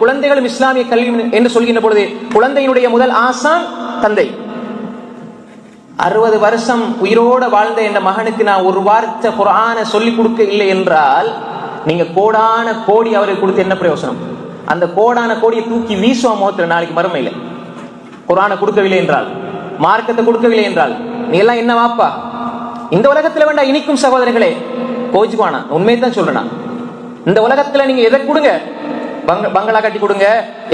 குழந்தைகளும் இஸ்லாமிய கல்வி என்று சொல்கின்ற பொழுது குழந்தையினுடைய முதல் ஆசான் தந்தை. 60 வருஷம் உயிரோட வாழ்ந்த என் மகனுக்கு நான் ஒரு வார்த்தை குர்ஆனை சொல்லிக் கொடுக்க இல்லை என்றால் நீங்க கோடான கோடி அவருக்கு கொடுத்து என்ன பிரயோசனம்? அந்த கோடான கோடியை தூக்கி வீசுவோம் மோத்திர நாளைக்கு மறுமையில. குர்ஆனை கொடுக்கவில்லை என்றால், மார்க்கத்தை கொடுக்கவில்லை என்றால் நீ எல்லாம் என்ன வாப்பா? இந்த உலகத்துல வேண்டாம் இனிக்கும் சகோதரர்களே, கோச்சுக்குவானா? உண்மையை தான் சொல்றேன். இந்த உலகத்துல நீங்க எதை கொடுங்க, பங்களா கட்டி கொடுங்க,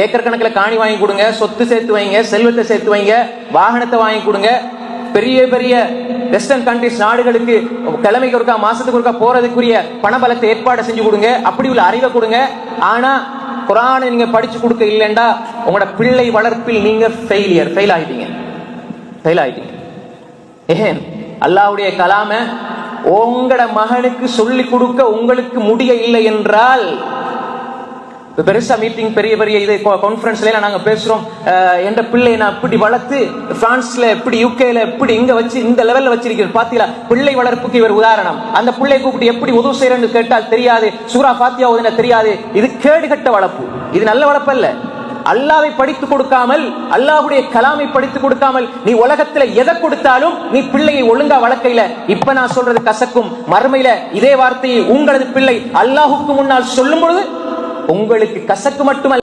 ஏக்கர் கணக்கில் காணி வாங்கி கொடுங்க, சொத்து சேர்த்து வைங்க, செல்வத்தை சேர்த்து வைங்க, வாகனத்தை வாங்கி கொடுங்க, பெரிய பெரிய வெஸ்டர்ன் கண்ட்ரிஸ் நாடுகளுக்கு கிழமைக்கு ஒருக்கா மாசத்துக்கு ஒருக்கா போறதுக்குரிய பணபலத்தை ஏற்பாடு செஞ்சு கொடுங்க, அப்படி உள்ள அறிவை கொடுங்க. ஆனா குர்ஆனை நீங்க படிச்சு கொடுக்க இல்லைண்டா உங்களோட பிள்ளை வளர்ப்பில் நீங்க ஃபெயில் ஆயிட்டீங்க. ஏன் அல்லாஹ்வுடைய கலாம உங்களோட மகனுக்கு சொல்லி கொடுக்க உங்களுக்கு முடிய இல்லை என்றால், பெருசா மீட்டிங் பெரிய பெரிய இது கான்ஃபரன்ஸ்ல நாங்க பேசுறோம், என்ற பிள்ளையை நான் இப்படி வளர்த்து பிரான்ஸ்ல எப்படி, யூகேல எப்படி, இங்க வச்சு இந்த லெவல்ல வச்சிருக்கிறேன் பாத்தீங்களா? பிள்ளை வளர்ப்புக்கு இவர் உதாரணம். அந்த பிள்ளை கூப்பிட்டு எப்படி உதவு செய்யறன்னு கேட்டால் தெரியாது, சூரா ஃபாத்தியா ஓதுன தெரியாது. இது கேடுகட்ட வளர்ப்பு, இது நல்ல வளர்ப்பு அல்ல. அல்லாஹ்வை படித்து கொடுக்காமல், அல்லாஹ்வுடைய கலாமை படித்து கொடுக்காமல் நீ உலகத்துல எதை கொடுத்தாலும் நீ பிள்ளையை ஒழுங்கா வளர்க்கையில, இப்ப நான் சொல்றது கசக்கும், மறுமையில இதே வார்த்தையை உங்களது பிள்ளை அல்லாஹ்வுக்கு முன்னால் சொல்லும் பொழுது உங்களுக்கு கசக்கு மட்டுமல்ல.